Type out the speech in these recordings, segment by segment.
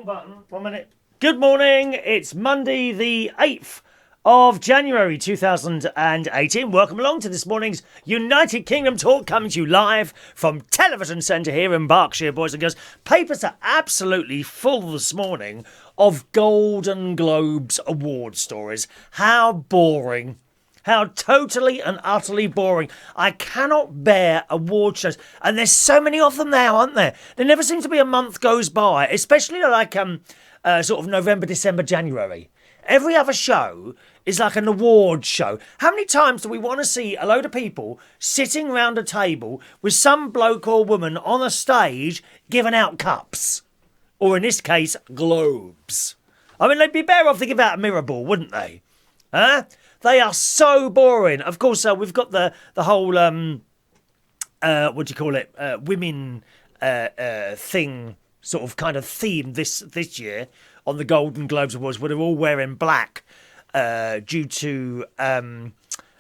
button. 1 minute. Good morning. It's Monday the 8th of January 2018. Welcome along to this morning's United Kingdom Talk, coming to you live from Television Centre here in Berkshire, boys and girls. Papers are absolutely full this morning of Golden Globes award stories. How boring. How totally and utterly boring. I cannot bear award shows. And there's so many of them now, aren't there? There never seems to be a month goes by, especially like sort of November, December, January. Every other show is like an award show. How many times do we want to see a load of people sitting round a table with some bloke or woman on a stage giving out cups? Or in this case, globes. I mean, they'd be better off to give out a mirror ball, wouldn't they? Huh? They are so boring. Of course, we've got the whole, women thing, sort of kind of theme this year on the Golden Globes Awards, where they're all wearing black due to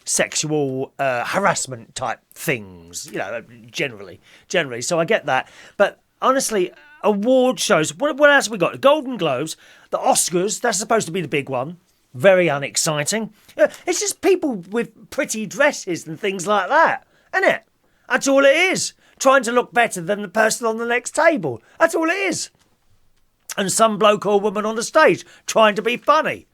sexual harassment type things, you know, generally. So I get that. But honestly, award shows, what else have we got? The Golden Globes, the Oscars, that's supposed to be the big one. Very unexciting. It's just people with pretty dresses and things like that, isn't it? That's all it is. Trying to look better than the person on the next table. That's all it is. And some bloke or woman on the stage trying to be funny.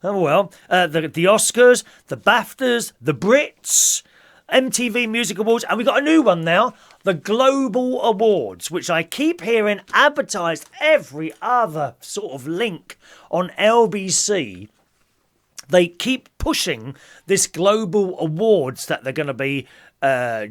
Oh well, the Oscars, the BAFTAs, the Brits, MTV Music Awards, and we got a new one now, the Global Awards, which I keep hearing advertised every other sort of link on LBC. They keep pushing this global awards that they're going to be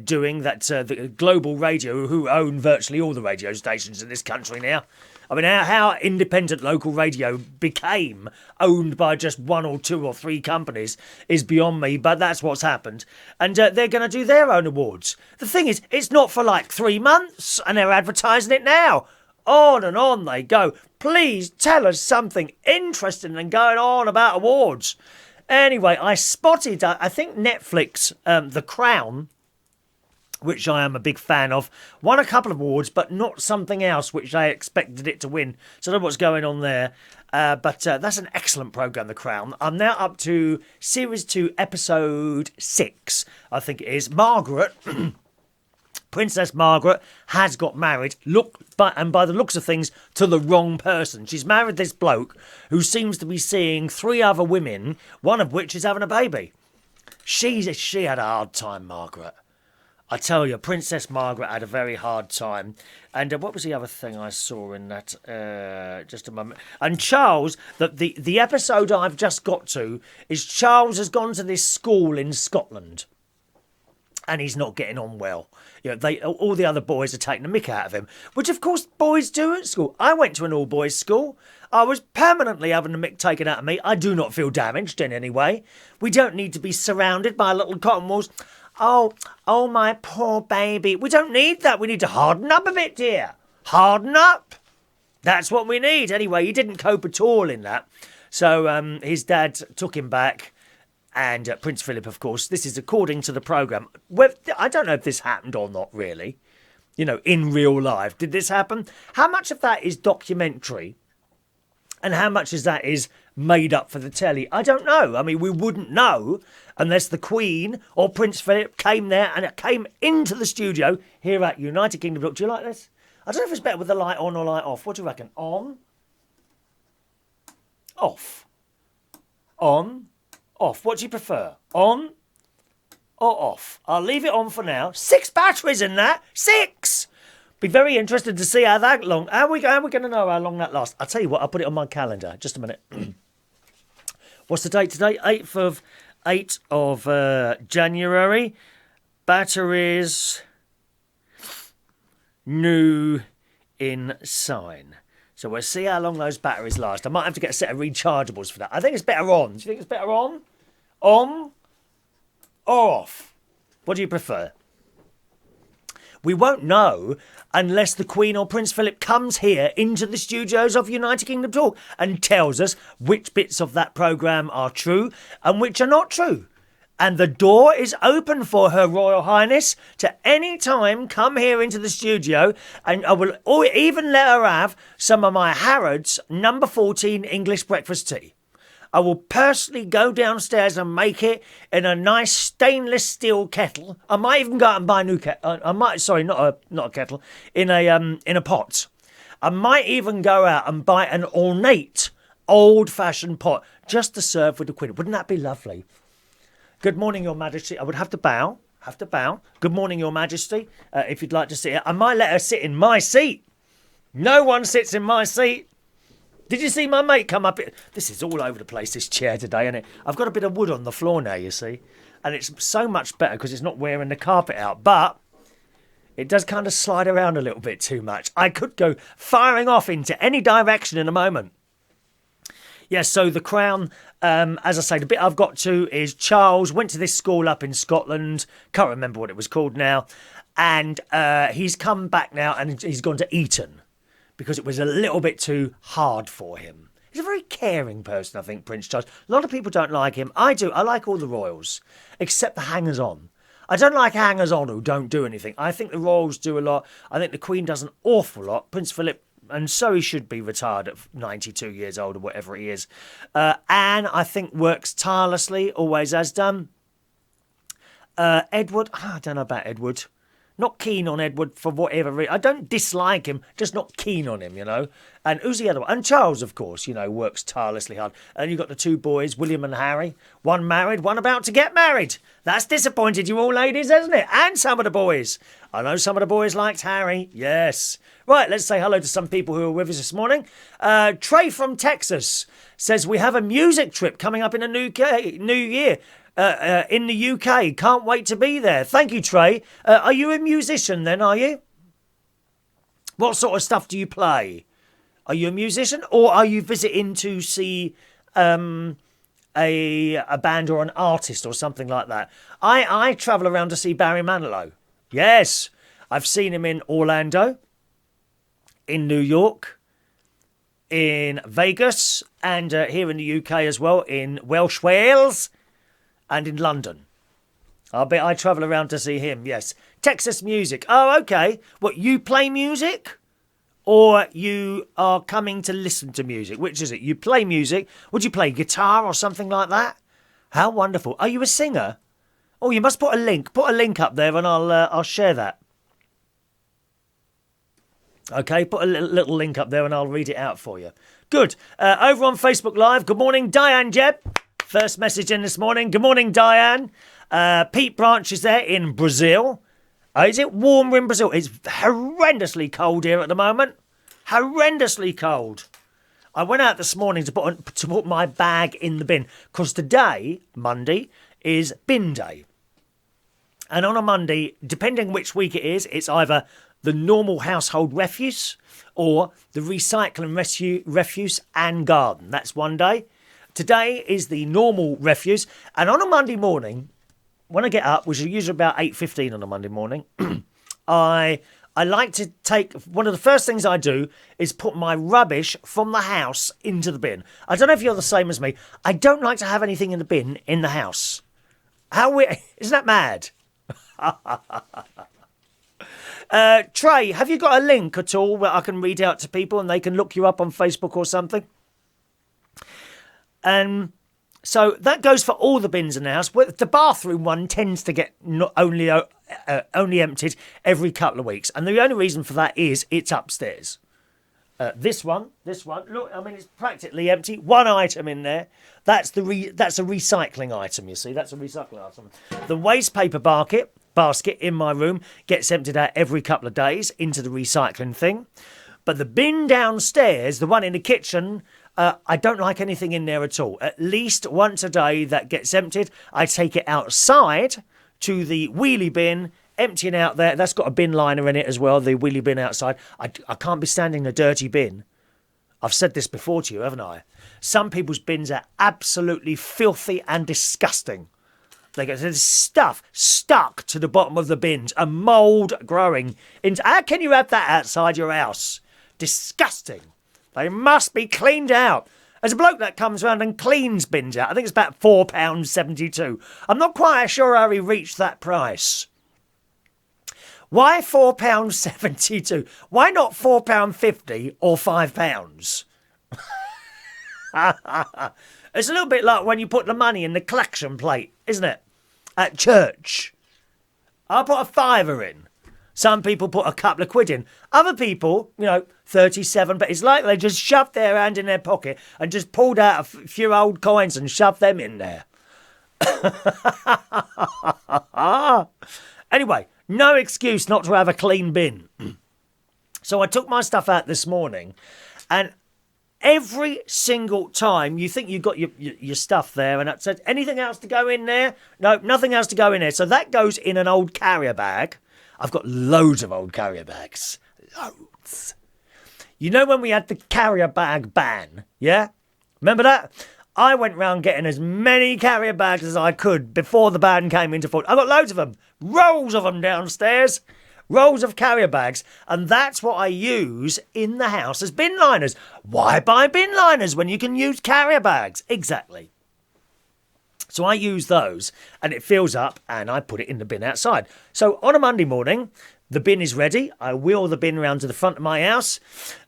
doing, that the Global Radio, who own virtually all the radio stations in this country now. I mean, how independent local radio became owned by just one or two or three companies is beyond me, but that's what's happened. And they're going to do their own awards. The thing is, it's not for like 3 months, and they're advertising it now. On and on they go. Please tell us something interesting than going on about awards. Anyway, I spotted, I think Netflix, The Crown, which I am a big fan of, won a couple of awards, but not something else which I expected it to win. So I don't know what's going on there. But that's an excellent programme, The Crown. I'm now up to Series 2, Episode 6, I think it is. Margaret... Princess Margaret has got married, and by the looks of things, to the wrong person. She's married this bloke who seems to be seeing 3 other women, one of which is having a baby. She had a hard time, Margaret. I tell you, Princess Margaret had a very hard time. And what was the other thing I saw in that? Just a moment. And Charles, the episode I've just got to is Charles has gone to this school in Scotland. And he's not getting on well. You know, all the other boys are taking the mick out of him, which of course boys do at school. I went to an all-boys school. I was permanently having the mick taken out of me. I do not feel damaged in any way. We don't need to be surrounded by little cotton walls. Oh, my poor baby. We don't need that. We need to harden up a bit, dear. Harden up. That's what we need. Anyway, he didn't cope at all in that. So his dad took him back. And Prince Philip, of course, this is according to the programme. Well, I don't know if this happened or not, really. You know, in real life. Did this happen? How much of that is documentary? And how much of that is made up for the telly? I don't know. I mean, we wouldn't know unless the Queen or Prince Philip came there and it came into the studio here at United Kingdom. Do you like this? I don't know if it's better with the light on or light off. What do you reckon? On? Off? On? Off. What do you prefer? On or off? I'll leave it on for now. 6 batteries in that. 6! Be very interested to see how that long. How are we going to know how long that lasts? I'll tell you what. I'll put it on my calendar. Just a minute. What's the date today? 8th of January. Batteries new in sign. So we'll see how long those batteries last. I might have to get a set of rechargeables for that. I think it's better on. Do you think it's better on? On or off? What do you prefer? We won't know unless the Queen or Prince Philip comes here into the studios of United Kingdom Talk and tells us which bits of that programme are true and which are not true. And the door is open for Her Royal Highness to any time come here into the studio, and I will even let her have some of my Harrods number 14 English breakfast tea. I will personally go downstairs and make it in a nice stainless steel kettle. I might even go out and buy a new kettle. Not a kettle, in a pot. I might even go out and buy an ornate, old-fashioned pot just to serve with the Queen. Wouldn't that be lovely? Good morning, Your Majesty. I would have to bow. Good morning, Your Majesty. If you'd like to sit here. I might let her sit in my seat. No one sits in my seat. Did you see my mate come up? This is all over the place, this chair today, isn't it? I've got a bit of wood on the floor now, you see. And it's so much better because it's not wearing the carpet out. But it does kind of slide around a little bit too much. I could go firing off into any direction in a moment. Yes, so the Crown, as I say, the bit I've got to is Charles went to this school up in Scotland. Can't remember what it was called now. And he's come back now and he's gone to Eton because it was a little bit too hard for him. He's a very caring person, I think, Prince Charles. A lot of people don't like him. I do. I like all the royals, except the hangers-on. I don't like hangers-on who don't do anything. I think the royals do a lot. I think the Queen does an awful lot. Prince Philip, and so he should be retired at 92 years old or whatever he is. Anne, I think, works tirelessly, always has done. Edward, I don't know about Edward. Not keen on Edward for whatever reason. I don't dislike him, just not keen on him, you know. And who's the other one? And Charles, of course, you know, works tirelessly hard. And you've got the two boys, William and Harry. One married, one about to get married. That's disappointed you all ladies, hasn't it? And some of the boys. I know some of the boys liked Harry. Yes. Right, let's say hello to some people who are with us this morning. Trey from Texas says, we have a music trip coming up in the new year. In the UK. Can't wait to be there. Thank you, Trey. Are you a musician then, are you? What sort of stuff do you play? Are you a musician or are you visiting to see a band or an artist or something like that? I travel around to see Barry Manilow. Yes, I've seen him in Orlando, in New York, in Vegas, and here in the UK as well, in Welsh Wales, and in London. I travel around to see him, yes. Texas music. Oh, okay. What, you play music? Or you are coming to listen to music? Which is it? You play music? Would you play guitar or something like that? How wonderful. Are you a singer? Oh, you must put a link. Put a link up there and I'll share that. Okay, put a little link up there and I'll read it out for you. Good. Over on Facebook Live, good morning, Diane Jeb. First message in this morning. Good morning, Diane. Pete Branch is there in Brazil. Is it warmer in Brazil? It's horrendously cold here at the moment. Horrendously cold. I went out this morning to put my bag in the bin because today, Monday, is bin day. And on a Monday, depending which week it is, it's either the normal household refuse or the recycling refuse and garden. That's one day. Today is the normal refuse. And on a Monday morning, when I get up, which is usually about 8:15 on a Monday morning, I like to take... One of the first things I do is put my rubbish from the house into the bin. I don't know if you're the same as me. I don't like to have anything in the bin in the house. How weird... Isn't that mad? Trey, have you got a link at all where I can read out to people and they can look you up on Facebook or something? So that goes for all the bins in the house. The bathroom one tends to get only emptied every couple of weeks. And the only reason for that is it's upstairs. This one, look, I mean, it's practically empty. One item in there. That's a recycling item, you see. That's a recycling item. The waste paper basket in my room gets emptied out every couple of days into the recycling thing. But the bin downstairs, the one in the kitchen... I don't like anything in there at all. At least once a day that gets emptied, I take it outside to the wheelie bin, emptying out there. That's got a bin liner in it as well, the wheelie bin outside. I can't be standing in a dirty bin. I've said this before to you, haven't I? Some people's bins are absolutely filthy and disgusting. There's stuff stuck to the bottom of the bins, a mould growing. How can you have that outside your house? Disgusting. They must be cleaned out. There's a bloke that comes round and cleans bins out. I think it's about £4.72. I'm not quite sure how he reached that price. Why £4.72? Why not £4.50 or £5? It's a little bit like when you put the money in the collection plate, isn't it? At church. I'll put a fiver in. Some people put a couple of quid in. Other people, 37, but it's like they just shoved their hand in their pocket and just pulled out a few old coins and shoved them in there. Anyway, no excuse not to have a clean bin. So I took my stuff out this morning, and every single time you think you've got your stuff there, and it said, anything else to go in there? No, nothing else to go in there. So that goes in an old carrier bag. I've got loads of old carrier bags. Loads. You know when we had the carrier bag ban, yeah? Remember that? I went round getting as many carrier bags as I could before the ban came into force. I've got loads of them. Rolls of them downstairs. Rolls of carrier bags. And that's what I use in the house as bin liners. Why buy bin liners when you can use carrier bags? Exactly. So I use those and it fills up and I put it in the bin outside. So on a Monday morning, the bin is ready. I wheel the bin round to the front of my house.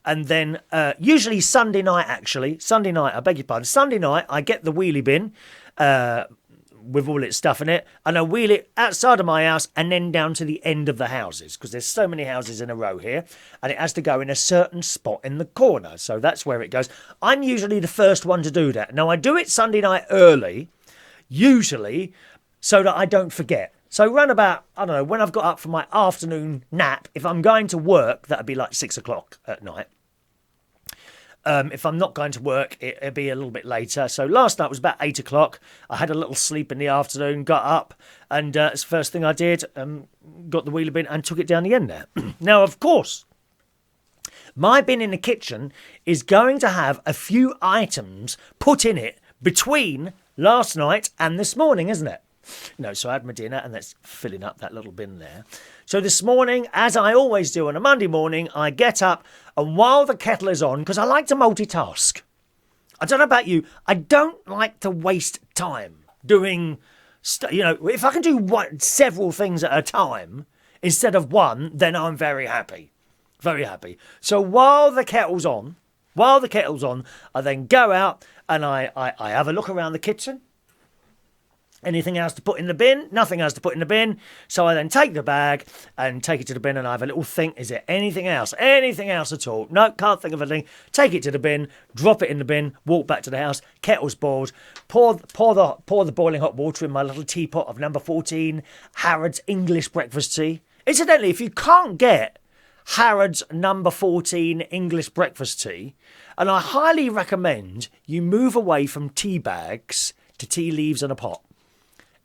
And then usually Sunday night, I beg your pardon. Sunday night, I get the wheelie bin with all its stuff in it. And I wheel it outside of my house and then down to the end of the houses. Because there's so many houses in a row here. And it has to go in a certain spot in the corner. So that's where it goes. I'm usually the first one to do that. Now, I do it Sunday night early. Usually, so that I don't forget. So run about, I don't know, when I've got up for my afternoon nap, if I'm going to work, that'd be like 6 o'clock at night. If I'm not going to work, it'd be a little bit later. So last night was about 8 o'clock. I had a little sleep in the afternoon, got up, and it's the first thing I did, got the wheelie bin and took it down the end there. Now, of course, my bin in the kitchen is going to have a few items put in it between last night and this morning, isn't it? So I had my dinner and that's filling up that little bin there. So this morning, as I always do on a Monday morning, I get up and while the kettle is on, because I like to multitask. I don't know about you, I don't like to waste time doing, if I can do several things at a time instead of one, then I'm very happy. Very happy. So while the kettle's on, I then go out and I have a look around the kitchen. Anything else to put in the bin? Nothing else to put in the bin. So I then take the bag and take it to the bin and I have a little think, is there anything else? Anything else at all? No, can't think of anything. Take it to the bin, drop it in the bin, walk back to the house, kettle's boiled, pour the boiling hot water in my little teapot of number 14, Harrods English breakfast tea. Incidentally, if you can't get Harrods number 14 English breakfast tea, and I highly recommend you move away from tea bags to tea leaves in a pot.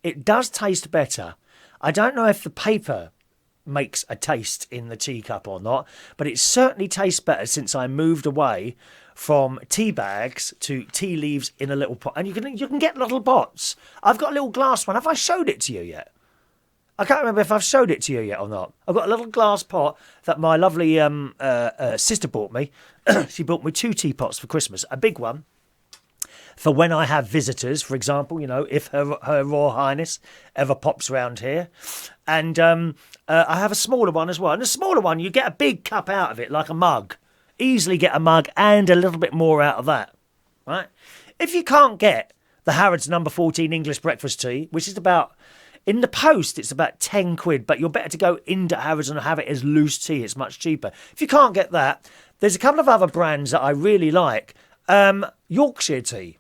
It does taste better. I don't know if the paper makes a taste in the teacup or not, but it certainly tastes better since I moved away from tea bags to tea leaves in a little pot. And you can get little pots. I've got a little glass one. Have I showed it to you yet? I can't remember if I've showed it to you yet or not. I've got a little glass pot that my lovely sister bought me. She bought me 2 teapots for Christmas. A big one for when I have visitors, for example, if her Royal Highness ever pops round here. And I have a smaller one as well. And the smaller one, you get a big cup out of it, like a mug. Easily get a mug and a little bit more out of that, right? If you can't get the Harrods number 14 English breakfast tea, which is about... In the post, it's about 10 quid, but you're better to go into Harrods and have it as loose tea. It's much cheaper. If you can't get that, there's a couple of other brands that I really like. Yorkshire tea.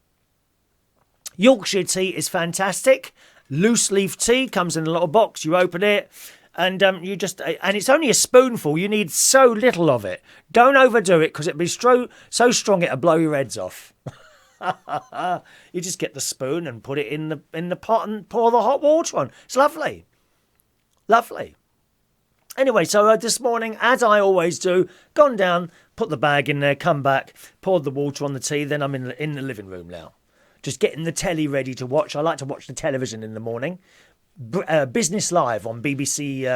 Yorkshire tea is fantastic. Loose leaf tea comes in a little box. You open it and and it's only a spoonful. You need so little of it. Don't overdo it because it'll be so strong it'll blow your heads off. You just get the spoon and put it in the pot and pour the hot water on. It's lovely. Lovely. Anyway, so this morning, as I always do, gone down, put the bag in there, come back, poured the water on the tea, then I'm in the living room now. Just getting the telly ready to watch. I like to watch the television in the morning. Business Live on BBC,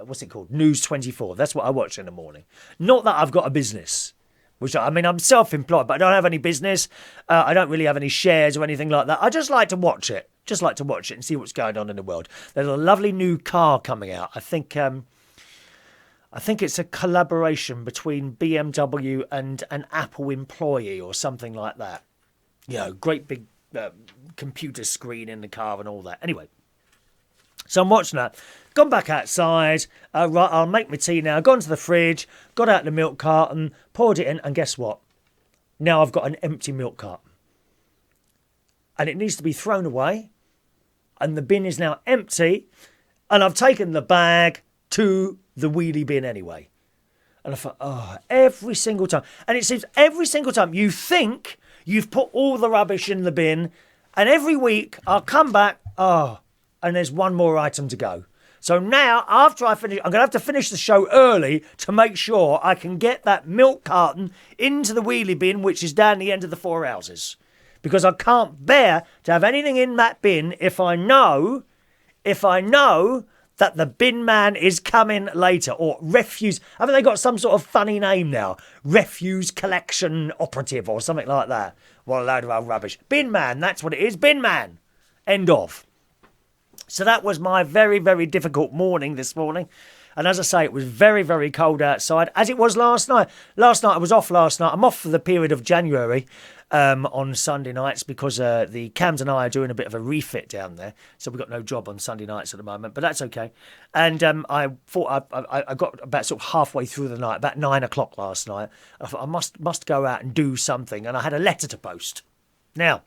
what's it called? News 24. That's what I watch in the morning. Not that I've got a business Which, I mean, I'm self-employed, but I don't have any business. I don't really have any shares or anything like that. I just like to watch it. Just like to watch it and see what's going on in the world. There's a lovely new car coming out. I think it's a collaboration between BMW and an Apple employee or something like that. You know, great big computer screen in the car and all that. Anyway, so I'm watching that. Gone back outside. Right, I'll make my tea now. Gone to the fridge. Got out the milk carton. Poured it in. And guess what? Now I've got an empty milk carton. And it needs to be thrown away. And the bin is now empty. And I've taken the bag to the wheelie bin anyway. And I thought, oh, every single time. And it seems every single time you think you've put all the rubbish in the bin. And every week I'll come back, and there's one more item to go. So now, after I finish, I'm going to have to finish the show early to make sure I can get that milk carton into the wheelie bin, which is down the end of the four houses. Because I can't bear to have anything in that bin if I know that the bin man is coming later. Or refuse, haven't they got some sort of funny name now? Refuse collection operative or something like that. What a load of old rubbish. Bin man, that's what it is, bin man. End of. So that was my very, very difficult morning this morning. And as I say, it was very, very cold outside, as it was last night. I was off last night. I'm off for the period of January on Sunday nights because the Cams and I are doing a bit of a refit down there. So we've got no job on Sunday nights at the moment, but that's okay. And I thought I got about sort of halfway through the night, about 9 o'clock last night. I thought I must go out and do something. And I had a letter to post. Now,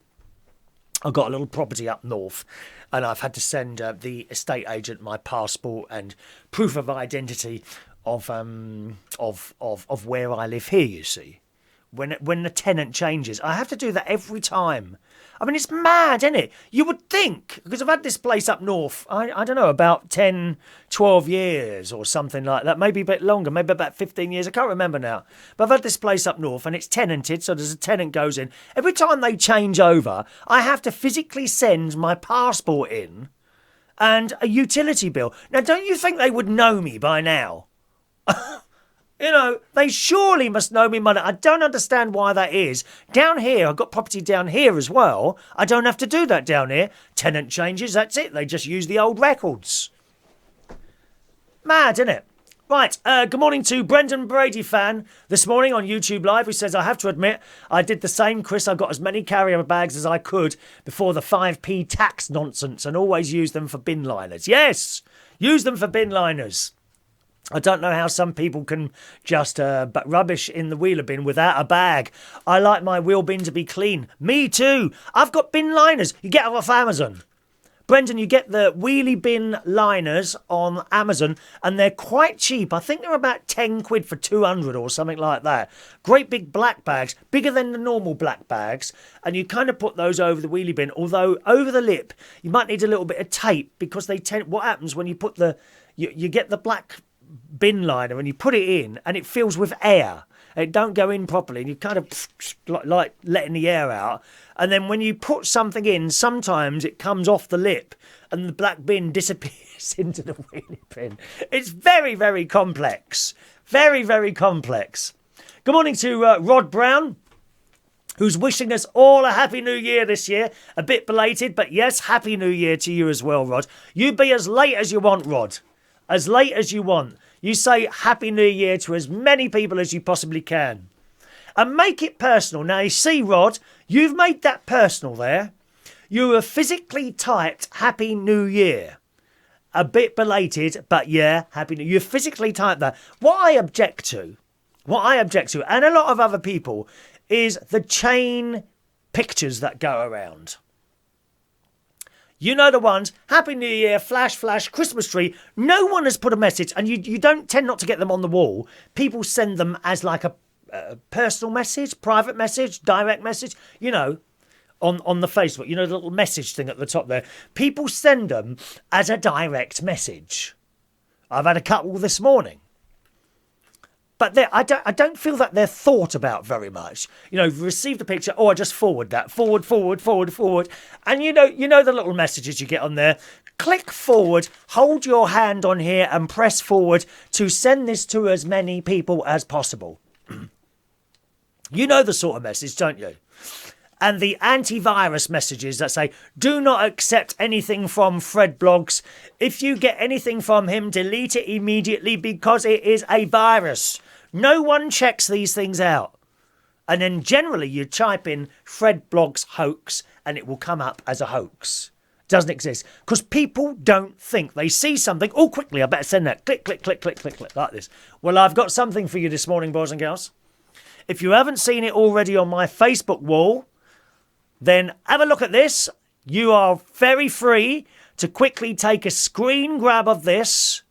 I've got a little property up north, and I've had to send the estate agent my passport and proof of identity of where I live here. You see, when the tenant changes, I have to do that every time. I mean, it's mad, isn't it? You would think, because I've had this place up north, I don't know, about 10, 12 years or something like that. Maybe a bit longer, maybe about 15 years. I can't remember now. But I've had this place up north and it's tenanted, so there's a tenant goes in. Every time they change over, I have to physically send my passport in and a utility bill. Now, don't you think they would know me by now? You know, they surely must know me money. I don't understand why that is. Down here, I've got property down here as well. I don't have to do that down here. Tenant changes, that's it. They just use the old records. Mad, isn't it? Right, good morning to Brendan Brady fan this morning on YouTube Live, who says, I have to admit, I did the same, Chris. I got as many carrier bags as I could before the 5p tax nonsense and always used them for bin liners. Yes, use them for bin liners. I don't know how some people can just but rubbish in the wheeler bin without a bag. I like my wheel bin to be clean. Me too. I've got bin liners. You get them off Amazon. Brendan, you get the wheelie bin liners on Amazon and they're quite cheap. I think they're about 10 quid for 200 or something like that. Great big black bags, bigger than the normal black bags. And you kind of put those over the wheelie bin. Although over the lip, you might need a little bit of tape because they tend. What happens when you put you get the black bin liner and you put it in and it fills with air. It don't go in properly and you kind of like letting the air out. And then when you put something in, sometimes it comes off the lip and the black bin disappears into the wheelie bin. It's very, very complex. Very, very complex. Good morning to Rod Brown, who's wishing us all a happy new year this year. A bit belated, but yes, happy new year to you as well, Rod. You be as late as you want, Rod. As late as you want. You say Happy New Year to as many people as you possibly can. And make it personal. Now, you see, Rod, you've made that personal there. You have physically typed Happy New Year. A bit belated, but yeah, Happy New Year. You physically typed that. What I object to, and a lot of other people, is the chain pictures that go around. You know the ones, Happy New Year, flash, flash, Christmas tree. No one has put a message, and you don't tend not to get them on the wall. People send them as like a personal message, private message, direct message, you know, on the Facebook. You know, the little message thing at the top there. People send them as a direct message. I've had a couple this morning. But I don't feel that they're thought about very much. You know, received a picture. Oh, I just forward that. Forward. And you know the little messages you get on there. Click forward, hold your hand on here and press forward to send this to as many people as possible. You know the sort of message, don't you? And the antivirus messages that say, do not accept anything from Fred Blogs. If you get anything from him, delete it immediately because it is a virus. No one checks these things out. And then generally you type in Fred Blogs hoax and it will come up as a hoax. Doesn't exist. Because people don't think. They see something. Oh, quickly, I better send that. Click, click, click, click, click, click, like this. Well, I've got something for you this morning, boys and girls. If you haven't seen it already on my Facebook wall, then have a look at this. You are very free to quickly take a screen grab of this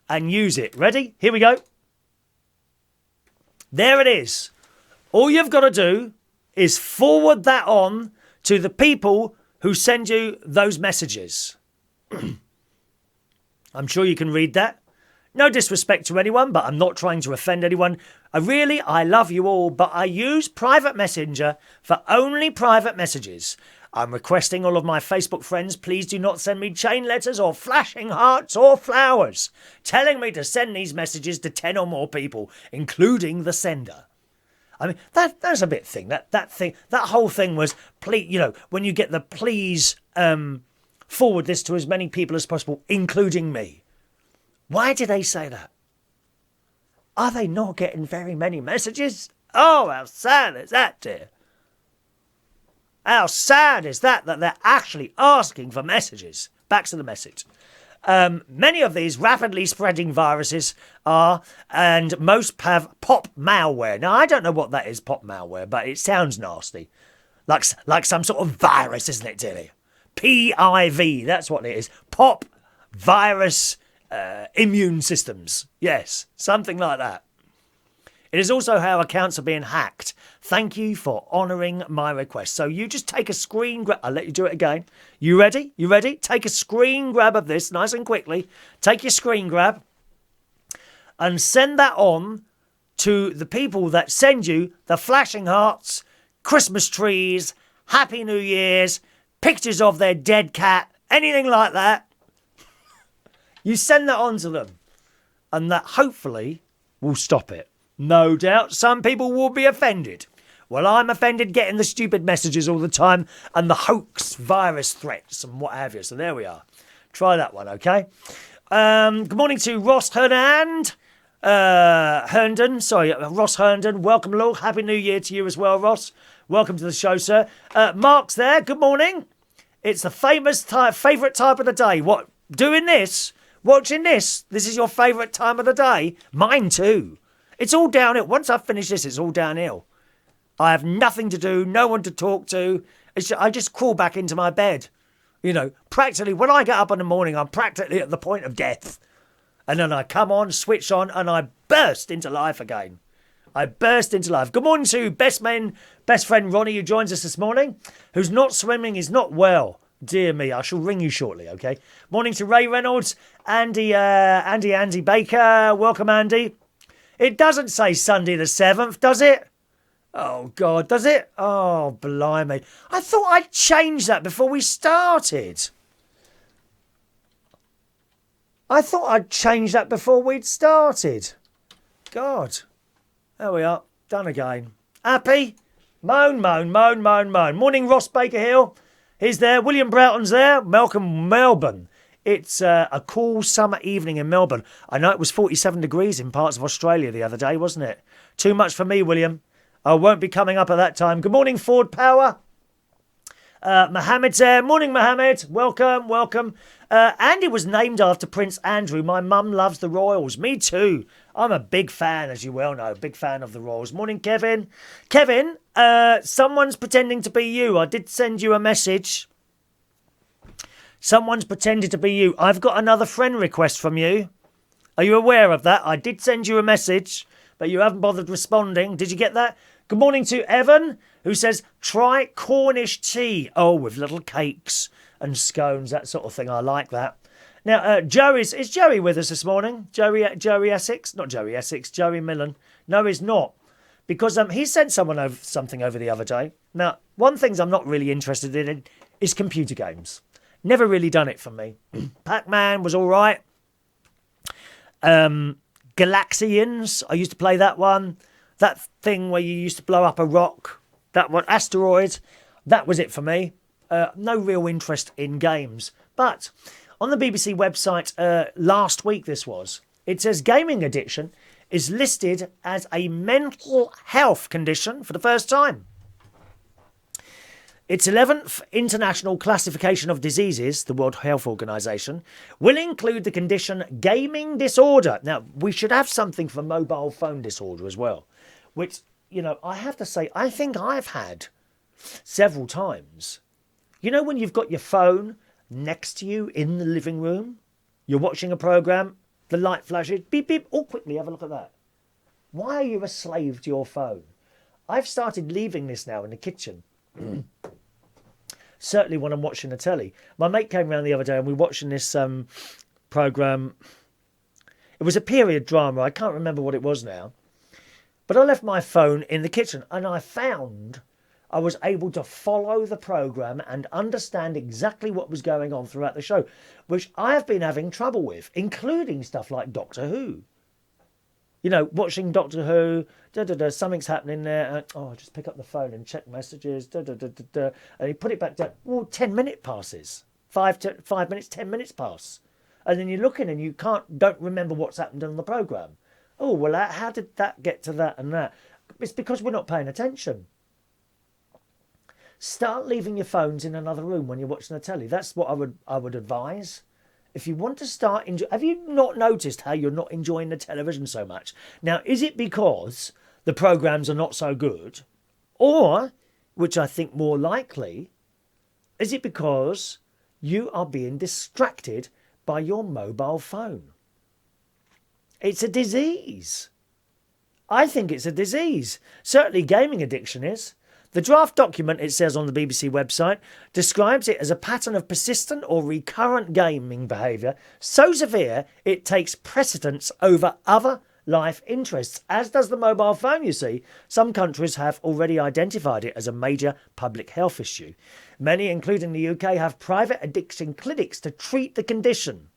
and use it. Ready? Here we go. There it is. All you've got to do is forward that on to the people who send you those messages. I'm sure you can read that. No disrespect to anyone, but I'm not trying to offend anyone. I love you all, but I use private messenger for only private messages. I'm requesting all of my Facebook friends, please do not send me chain letters or flashing hearts or flowers, telling me to send these messages to 10 or more people, including the sender. I mean, that's a bit thing. That whole thing was, please, when you get the please forward this to as many people as possible, including me. Why did they say that? Are they not getting very many messages? Oh, how sad is that, dear? How sad is that they're actually asking for messages? Back to the message. Many of these rapidly spreading viruses are, and most have pop malware. Now, I don't know what that is, pop malware, but it sounds nasty. Like some sort of virus, isn't it, dearie? PIV, that's what it is. Pop virus immune systems. Yes, something like that. It is also how accounts are being hacked. Thank you for honouring my request. So you just take a screen grab. I'll let you do it again. You ready? You ready? Take a screen grab of this nice and quickly. Take your screen grab and send that on to the people that send you the flashing hearts, Christmas trees, Happy New Year's, pictures of their dead cat, anything like that. You send that on to them, and that hopefully will stop it. No doubt some people will be offended. Well, I'm offended getting the stupid messages all the time and the hoax virus threats and what have you. So there we are. Try that one, okay? Good morning to Ross Herndon. Ross Herndon. Welcome along. Happy New Year to you as well, Ross. Welcome to the show, sir. Mark's there. Good morning. It's the favourite type of the day. What? Doing this? Watching this? This is your favourite time of the day? Mine too. It's all downhill. Once I finish this, it's all downhill. I have nothing to do, no one to talk to. I just crawl back into my bed. Practically, when I get up in the morning, I'm practically at the point of death. And then I come on, switch on, and I burst into life again. I burst into life. Good morning to best friend Ronnie, who joins us this morning, who's not swimming, is not well. Dear me, I shall ring you shortly, okay? Morning to Ray Reynolds, Andy Baker. Welcome, Andy. It doesn't say Sunday the 7th, does it? Oh, God, does it? Oh, blimey. I thought I'd changed that before we started. God. There we are. Done again. Happy? Moan. Morning, Ross Baker Hill. He's there. William Broughton's there. Malcolm, Melbourne. It's a cool summer evening in Melbourne. I know it was 47 degrees in parts of Australia the other day, wasn't it? Too much for me, William. I won't be coming up at that time. Good morning, Ford Power. Mohammed's there. Morning, Mohammed. Welcome. Andy was named after Prince Andrew. My mum loves the royals. Me too. I'm a big fan, as you well know. Big fan of the royals. Morning, Kevin. Kevin, someone's pretending to be you. I did send you a message. Someone's pretended to be you. I've got another friend request from you. Are you aware of that? I did send you a message, but you haven't bothered responding. Did you get that? Good morning to Evan, who says, try Cornish tea. Oh, with little cakes and scones, that sort of thing. I like that. Now, is Joey with us this morning? Joey Essex? Not Joey Essex, Joey Millen. No, he's not. Because he sent something over the other day. Now, one thing I'm not really interested in is computer games. Never really done it for me. Pac-Man was all right. Galaxians, I used to play that one. That thing where you used to blow up a rock, that one, asteroid, that was it for me. No real interest in games. But on the BBC website last week, it says gaming addiction is listed as a mental health condition for the first time. Its 11th International Classification of Diseases, the World Health Organization, will include the condition gaming disorder. Now, we should have something for mobile phone disorder as well, which, I have to say, I think I've had several times. When you've got your phone next to you in the living room, you're watching a program, the light flashes, beep, beep, quickly have a look at that. Why are you a slave to your phone? I've started leaving this now in the kitchen. Certainly when I'm watching the telly. My mate came round the other day and we were watching this programme. It was a period drama. I can't remember what it was now. But I left my phone in the kitchen and I found I was able to follow the programme and understand exactly what was going on throughout the show, which I have been having trouble with, including stuff like Doctor Who. Watching Doctor Who, something's happening there. Just pick up the phone and check messages. And you put it back down. 10 minutes passes. 5 minutes, 10 minutes pass. And then you're looking and you don't remember what's happened on the programme. How did that get to that and that? It's because we're not paying attention. Start leaving your phones in another room when you're watching the telly. That's what I would advise. If you want to start have you not noticed how you're not enjoying the television so much? Now, is it because the programmes are not so good? Or, which I think more likely, is it because you are being distracted by your mobile phone? It's a disease. I think it's a disease. Certainly gaming addiction is. The draft document, it says on the BBC website, describes it as a pattern of persistent or recurrent gaming behaviour so severe it takes precedence over other life interests, as does the mobile phone, you see. Some countries have already identified it as a major public health issue. Many, including the UK, have private addiction clinics to treat the condition.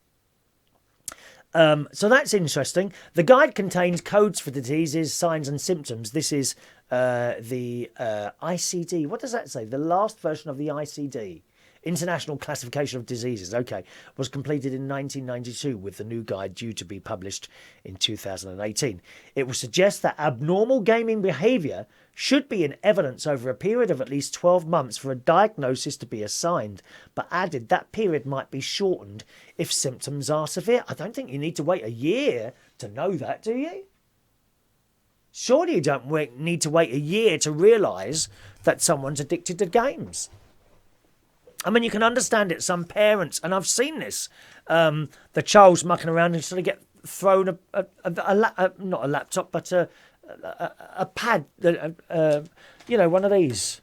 So that's interesting. The guide contains codes for diseases, signs and symptoms. This is the ICD. What does that say? The last version of the ICD, International Classification of Diseases, was completed in 1992 with the new guide due to be published in 2018. It will suggest that abnormal gaming behaviour should be in evidence over a period of at least 12 months for a diagnosis to be assigned, but added that period might be shortened if symptoms are severe. I don't think you need to wait a year to know that, do you? Surely you don't need to wait a year to realise that someone's addicted to games. I mean, you can understand it. Some parents, and I've seen this, the child's mucking around and sort of get thrown not a laptop, but a pad, one of these,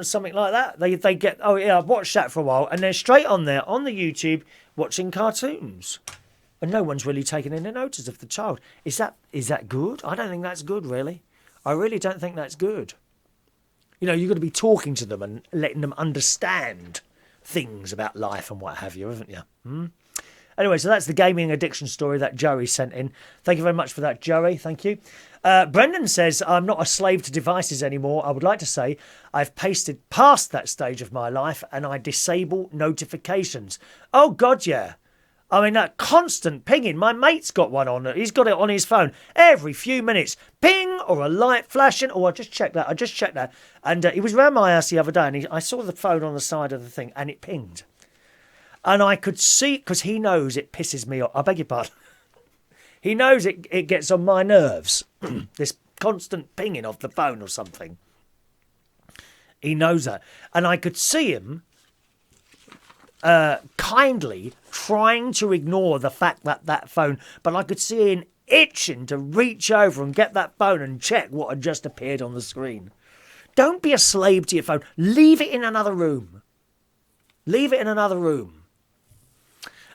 something like that. They get, I've watched that for a while, and they're straight on there on the YouTube watching cartoons, and no one's really taking any notice of the child. Is that good? I don't think that's good, really. I really don't think that's good. You've got to be talking to them and letting them understand things about life and what have you, haven't you? Anyway, so that's the gaming addiction story that Joey sent in. Thank you very much for that, Joey. Thank you. Brendan says, I'm not a slave to devices anymore. I would like to say I've pasted past that stage of my life and I disable notifications. Oh, God, yeah. I mean, that constant pinging. My mate's got one on. He's got it on his phone every few minutes. Ping or a light flashing. Oh, I just checked that. And he was around my house the other day and I saw the phone on the side of the thing and it pinged. And I could see, because he knows it pisses me off. I beg your pardon. He knows it gets on my nerves. This constant pinging of the phone or something. He knows that. And I could see him kindly trying to ignore the fact that phone, but I could see him itching to reach over and get that phone and check what had just appeared on the screen. Don't be a slave to your phone. Leave it in another room.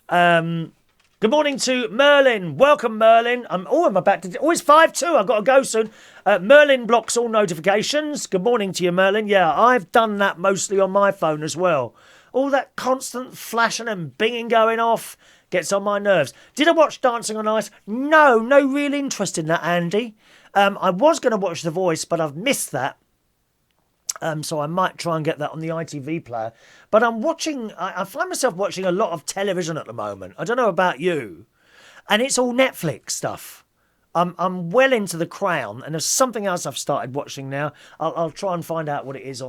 Good morning to Merlin. Welcome, Merlin. I'm about to... it's 5-2. I've got to go soon. Merlin blocks all notifications. Good morning to you, Merlin. Yeah, I've done that mostly on my phone as well. All that constant flashing and binging going off gets on my nerves. Did I watch Dancing on Ice? No real interest in that, Andy. I was going to watch The Voice, but I've missed that. So I might try and get that on the ITV player. But I find myself watching a lot of television at the moment. I don't know about you. And it's all Netflix stuff. I'm well into The Crown, and there's something else I've started watching now. I'll try and find out what it is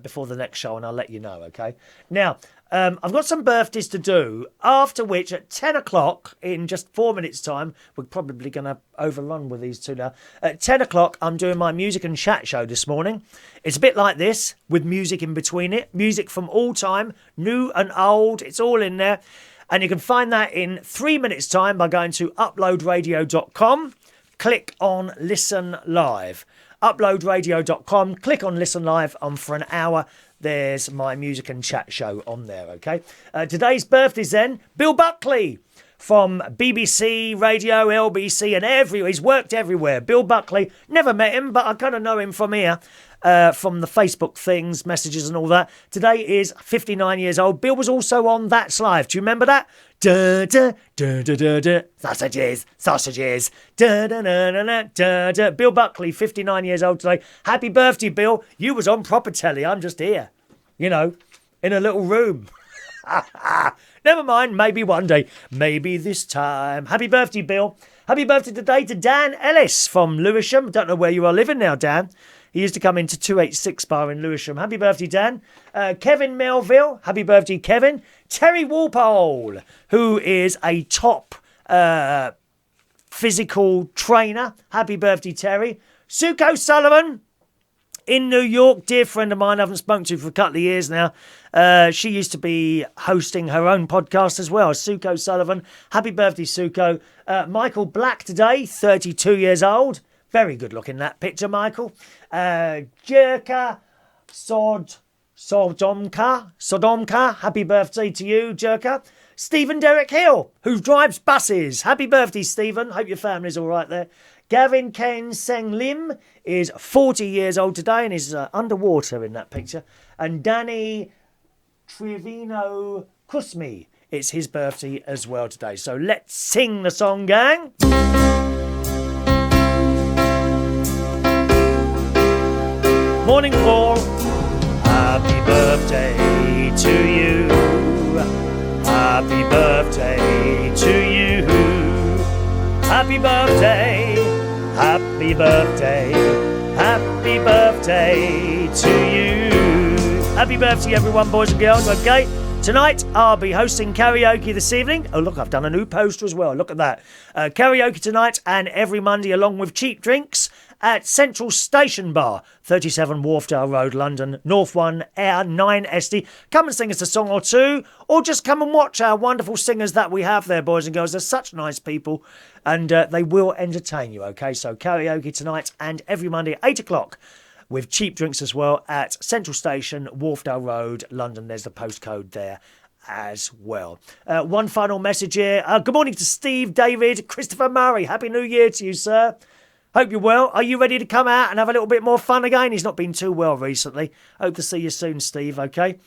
before the next show, and I'll let you know, okay? Now, I've got some birthdays to do, after which at 10 o'clock, in just 4 minutes' time, we're probably going to overrun with these two now. At 10 o'clock, I'm doing my music and chat show this morning. It's a bit like this, with music in between it. Music from all time, new and old, it's all in there. And you can find that in 3 minutes' time by going to uploadradio.com. Click on Listen Live. Uploadradio.com. Click on Listen Live. For an hour. There's my music and chat show on there, okay? Today's birthdays then. Bill Buckley from BBC, Radio, LBC and everywhere. He's worked everywhere. Bill Buckley. Never met him, but I kind of know him from here. From the Facebook things, messages and all that. Today is 59 years old. Bill was also on That's Live. Do you remember that? Da da da da da da. Sausages, sausages. Da da da da da da. Bill Buckley, 59 years old today. Happy birthday, Bill. You was on proper telly. I'm just here, in a little room. Never mind. Maybe one day. Maybe this time. Happy birthday, Bill. Happy birthday today to Dan Ellis from Lewisham. Don't know where you are living now, Dan. He used to come into 286 Bar in Lewisham. Happy birthday, Dan. Kevin Melville. Happy birthday, Kevin. Terry Walpole, who is a top physical trainer. Happy birthday, Terry. Suko Sullivan in New York. Dear friend of mine I haven't spoken to for a couple of years now. She used to be hosting her own podcast as well. Suko Sullivan. Happy birthday, Suko. Michael Black today, 32 years old. Very good looking, that picture, Michael. Jirka Sodomka. Happy birthday to you, Jirka. Stephen Derek Hill, who drives buses. Happy birthday, Stephen. Hope your family's all right there. Gavin Ken Seng Lim is 40 years old today and is underwater in that picture. And Danny Trevino Kusmi, it's his birthday as well today. So let's sing the song, gang. Morning, Paul. Happy birthday to you. Happy birthday to you. Happy birthday. Happy birthday. Happy birthday to you. Happy birthday, everyone, boys and girls. Okay. Tonight, I'll be hosting karaoke this evening. Oh, look, I've done a new poster as well. Look at that. Karaoke tonight and every Monday, along with cheap drinks at Central Station Bar, 37 Wharfdale Road, London, North 1, Air 9SD. Come and sing us a song or two, or just come and watch our wonderful singers that we have there, boys and girls. They're such nice people, and they will entertain you, okay? So karaoke tonight and every Monday at 8 o'clock. With cheap drinks as well at Central Station, Wharfdale Road, London. There's the postcode there as well. One final message here. Good morning to Steve, David, Christopher Murray. Happy New Year to you, sir. Hope you're well. Are you ready to come out and have a little bit more fun again? He's not been too well recently. Hope to see you soon, Steve, okay?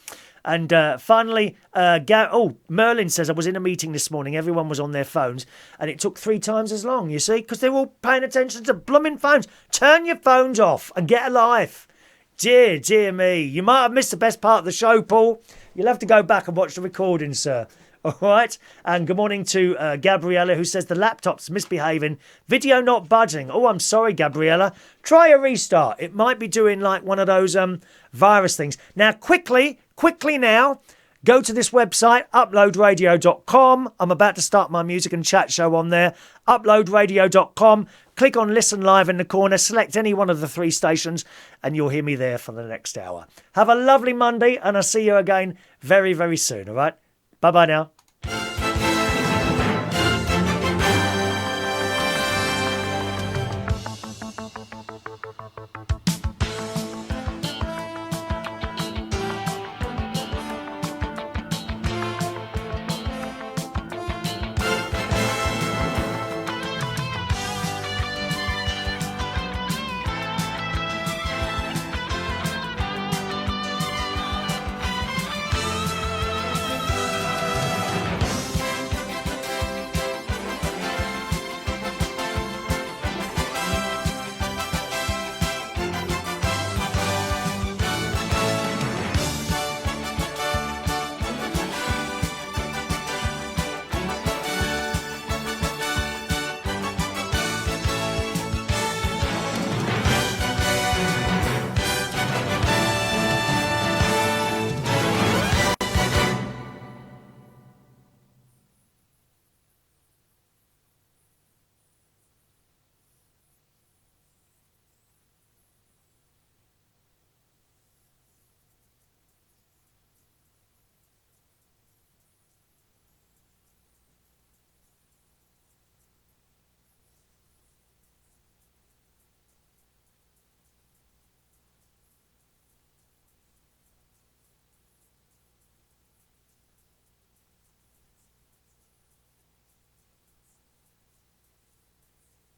And finally, Merlin says, I was in a meeting this morning. Everyone was on their phones and it took 3 times as long, you see, because they're all paying attention to blooming phones. Turn your phones off and get a life. Dear, dear me. You might have missed the best part of the show, Paul. You'll have to go back and watch the recording, sir. All right. And good morning to Gabriella, who says the laptop's misbehaving. Video not budging. Oh, I'm sorry, Gabriella. Try a restart. It might be doing like one of those virus things. Now, quickly now, go to this website, uploadradio.com. I'm about to start my music and chat show on there. Uploadradio.com. Click on Listen Live in the corner. Select any one of the 3 stations and you'll hear me there for the next hour. Have a lovely Monday and I'll see you again very, very soon, all right? Bye-bye now.